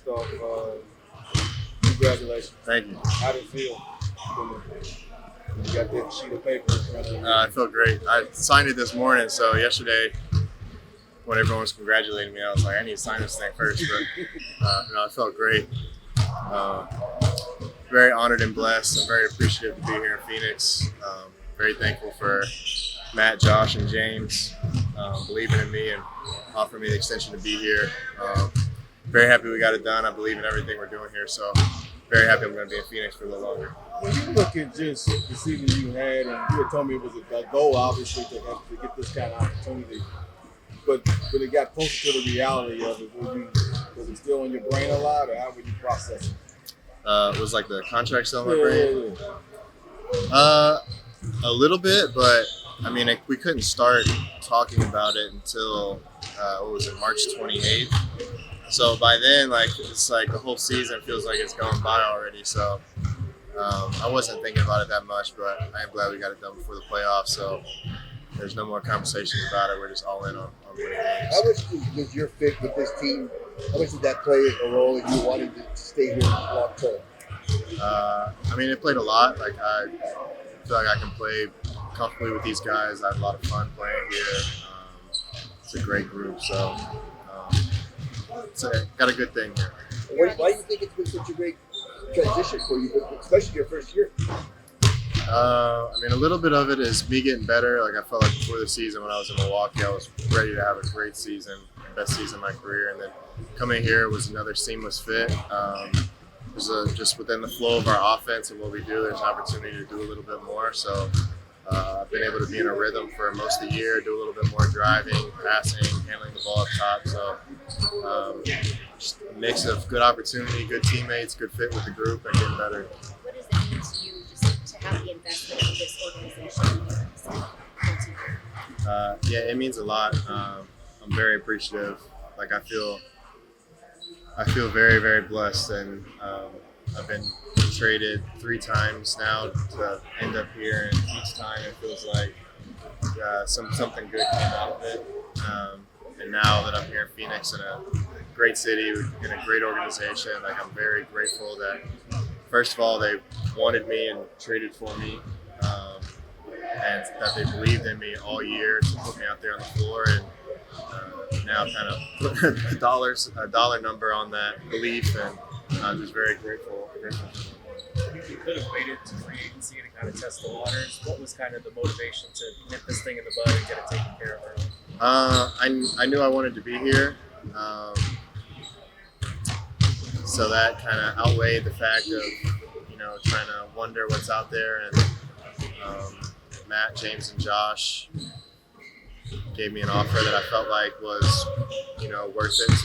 first off, congratulations. Thank you. How did it feel? You got that sheet of paper in front of you. I felt great. I signed it this morning, so yesterday when everyone was congratulating me, I was like, I need to sign this thing first. But I felt great. Very honored and blessed. I'm very appreciative to be here in Phoenix. Very thankful for Matt, Josh, and James believing in me and offering me the extension to be here. Very happy we got it done. I believe in everything we're doing here, so very happy I'm going to be in Phoenix for a little longer. When you look at just the season you had, and you had told me it was a goal, obviously, to get this kind of opportunity, but when it got closer to the reality of it, was it still in your brain a lot, or how would you process it? It was like the contract still in my brain? A little bit, but I mean, we couldn't start talking about it until, March 28th. So by then, it's like the whole season feels like it's gone by already. So I wasn't thinking about it that much, but I am glad we got it done before the playoffs. So there's no more conversation about it. We're just all in on winning games. How much does your fit with this team, how much did that play a role in you wanting to stay here long term? I mean, it played a lot. I feel like I can play comfortably with these guys. I had a lot of fun playing here. It's a great group, so got a good thing here. Why do you think it's been such a great transition for you, especially your first year? I mean, a little bit of it is me getting better. I felt like before the season when I was in Milwaukee, I was ready to have a great season, best season of my career. And then coming here was another seamless fit. Just within the flow of our offense and what we do, there's an opportunity to do a little bit more. So I've been able to be in a rhythm for most of the year, do a little bit more driving, passing, handling the ball up top. So just a mix of good opportunity, good teammates, good fit with the group, and getting better. What does it mean to you just to have the investment of this organization? It means a lot. I'm very appreciative. I feel very, very blessed, and I've been traded 3 times now to end up here, and each time it feels like something good came out of it. And now that I'm here in Phoenix in a great city, in a great organization, I'm very grateful that, first of all, they wanted me and traded for me, and that they believed in me all year to put me out there on the floor, and now kind of put a dollar number on that belief, and I'm just very grateful. You could have waited to free agency to kind of test the waters. What was kind of the motivation to nip this thing in the bud and get it taken care of early? I knew I wanted to be here, so that kind of outweighed the fact of trying to wonder what's out there. And Matt, James, and Josh gave me an offer that I felt like was worth it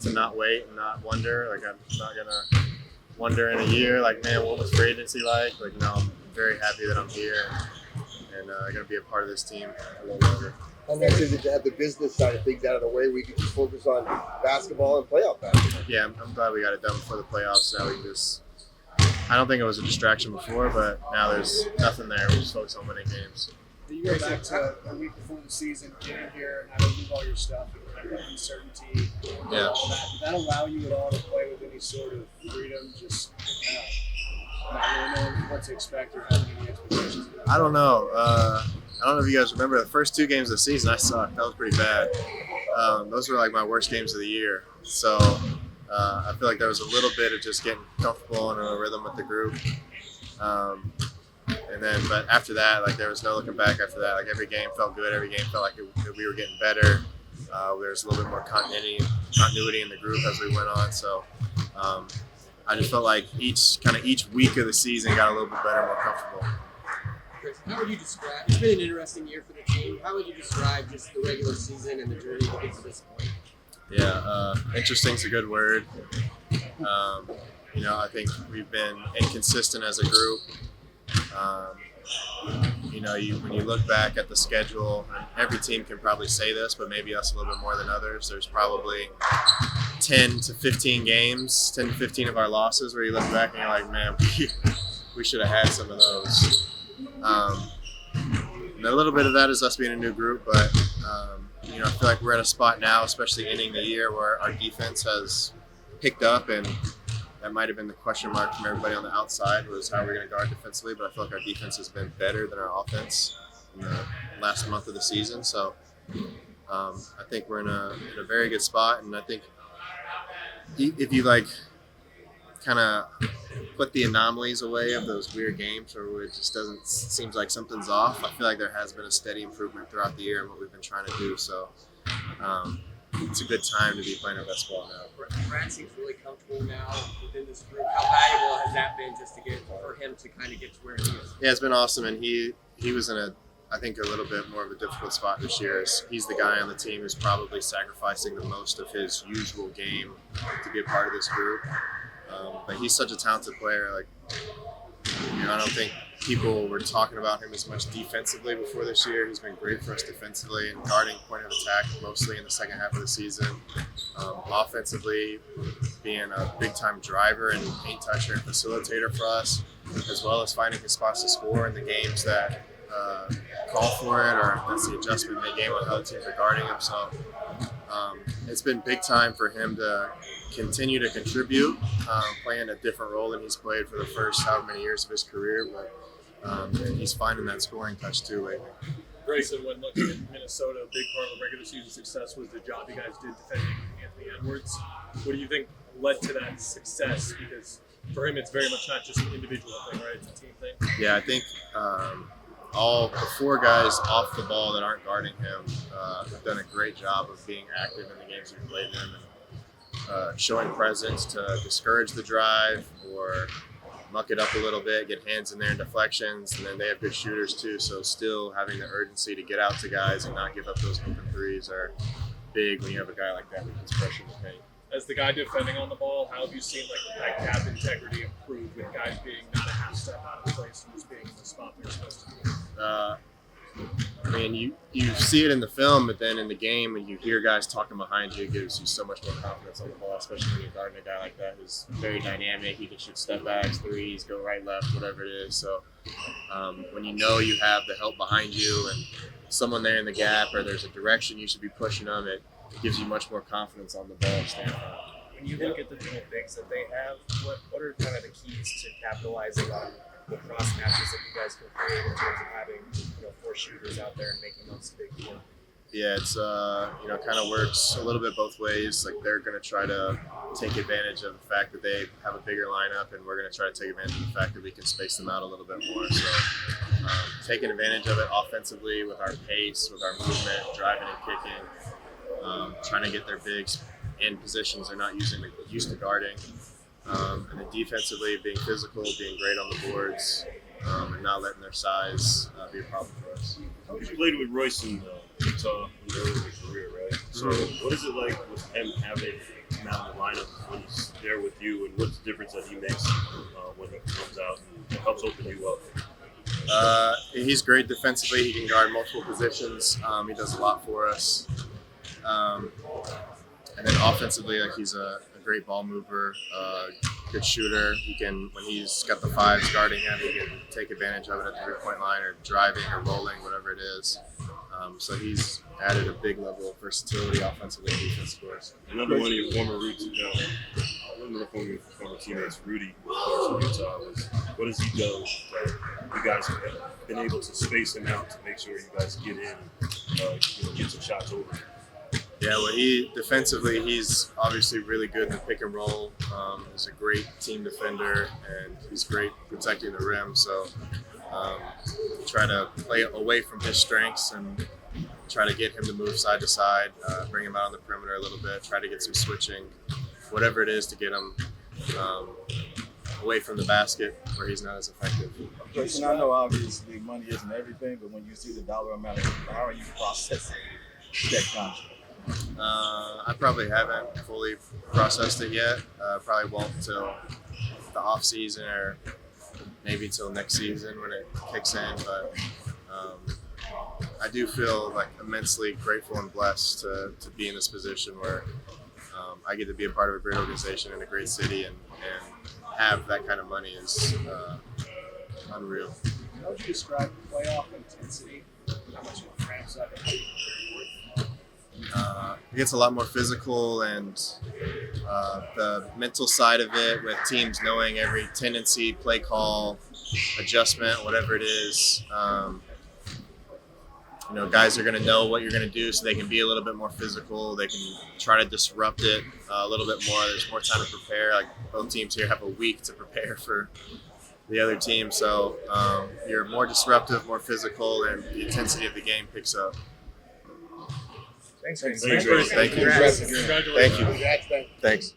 to not wait and not wonder. I'm not gonna wonder in a year man, what was free agency like? No, I'm very happy that I'm here and gonna be a part of this team a little longer. How nice is it to have the business side of things out of the way? We can just focus on basketball and playoff basketball. Yeah, I'm glad we got it done before the playoffs. Now we can just, I don't think it was a distraction before, but now there's nothing there. We just focus on winning games. You go back to a week before the season, getting here and having to move all your stuff and kind of uncertainty. Yeah. Did that allow you at all to play with any sort of freedom, just not really knowing what to expect or having any expectations? I don't know. I don't know if you guys remember the first 2 games of the season. I sucked. That was pretty bad. Those were my worst games of the year. So I feel like there was a little bit of just getting comfortable and in a rhythm with the group. But after that, there was no looking back after that. Every game felt good. Every game felt like we were getting better. There was a little bit more continuity in the group as we went on. So I just felt like each week of the season got a little bit better, more comfortable. How would you describe? It's been an interesting year for the team. How would you describe just the regular season and the journey to get to this point? Yeah, interesting's a good word. I think we've been inconsistent as a group. When you look back at the schedule, and every team can probably say this, but maybe us a little bit more than others, there's probably 10 to 15 games, 10 to 15 of our losses where you look back and you're like, man, we should have had some of those. And a little bit of that is us being a new group, but I feel like we're at a spot now, especially ending the year, where our defense has picked up, and that might have been the question mark from everybody on the outside was how we're going to guard defensively. But I feel like our defense has been better than our offense in the last month of the season. So I think we're in a very good spot, and I think if you kind of put the anomalies away of those weird games where it just seems like something's off, I feel like there has been a steady improvement throughout the year in what we've been trying to do. So it's a good time to be playing our best ball now. Brad seems really comfortable now within this group. How valuable has that been just to get for him to kind of get to where he is? Yeah, it's been awesome, and he was in I think a little bit more of a difficult spot this year. He's the guy on the team who's probably sacrificing the most of his usual game to be a part of this group. But he's such a talented player. I don't think people were talking about him as much defensively before this year. He's been great for us defensively and guarding point of attack mostly in the second half of the season. Offensively, being a big-time driver and paint toucher and facilitator for us, as well as finding his spots to score in the games that call for it, or that's the adjustment in the game when other teams are guarding him. So it's been big time for him to continue to contribute, playing a different role than he's played for the first however many years of his career. But and he's finding that scoring touch too lately. Grayson, when looking at Minnesota, a big part of the regular season success was the job you guys did defending Anthony Edwards. What do you think led to that success? Because for him, it's very much not just an individual thing, right? It's a team thing. Yeah, I think all the four guys off the ball that aren't guarding him have done a great job of being active in the games we've played them and showing presence to discourage the drive or muck it up a little bit, get hands in there and deflections, and then they have good shooters too. So still having the urgency to get out to guys and not give up those open threes are big when you have a guy like that who puts pressure in the paint. As the guy defending on the ball, how have you seen that gap integrity improve with guys being not a half step out of place and just being in the spot they're supposed to be? You see it in the film, but then in the game, when you hear guys talking behind you, it gives you so much more confidence on the ball, especially when you're guarding a guy like that who's very dynamic. He can shoot step backs, threes, go right, left, whatever it is. So when you know you have the help behind you and someone there in the gap, or there's a direction you should be pushing them, it gives you much more confidence on the ball standpoint. When you look at the dual bigs that they have, what are kind of the keys to capitalizing on the cross matches that you guys can create in terms of having four shooters out there and making those big deals? Yeah, it's kind of works a little bit both ways. Like they're going to try to take advantage of the fact that they have a bigger lineup, and we're going to try to take advantage of the fact that we can space them out a little bit more. So taking advantage of it offensively with our pace, with our movement, driving and kicking, trying to get their bigs in positions they're not used to guarding. And then defensively, being physical, being great on the boards, and not letting their size be a problem for us. You played with Royce in Utah in the early of your career, right? So what is it like with him having him out in the lineup when he's there with you, and what's the difference that he makes when he comes out and helps open you up? He's great defensively. He can guard multiple positions. He does a lot for us. And then offensively, he's a great ball mover, good shooter. He can, when he's got the fives guarding him, he can take advantage of it at the three-point line or driving or rolling, whatever it is. So he's added a big level of versatility offensively and defensively for us. Another one of your former former teammates, Rudy Gobert from Utah, was what has he done that you guys have been able to space him out to make sure you guys get in and get some shots over? Yeah, well, defensively, he's obviously really good in the pick and roll. He's a great team defender, and he's great protecting the rim. So try to play away from his strengths and try to get him to move side to side, bring him out on the perimeter a little bit, try to get some switching, whatever it is to get him away from the basket where he's not as effective. Grayson, I know obviously money isn't everything, but when you see the dollar amount, how are you processing that contract? I probably haven't fully processed it yet. Probably won't until the off season or maybe till next season when it kicks in. But I do feel immensely grateful and blessed to be in this position where I get to be a part of a great organization in a great city and have that kind of money is unreal. How would you describe playoff intensity? How much it ramps up? it gets a lot more physical, and the mental side of it with teams knowing every tendency, play call, adjustment, whatever it is. Guys are going to know what you're going to do, so they can be a little bit more physical. They can try to disrupt it a little bit more. There's more time to prepare. Like, both teams here have a week to prepare for the other team. So you're more disruptive, more physical, and the intensity of the game picks up. Thanks, Thanks, Grayson. Grayson. Thank you. Congrats. Congratulations. Thank you. Congrats, man. Thanks.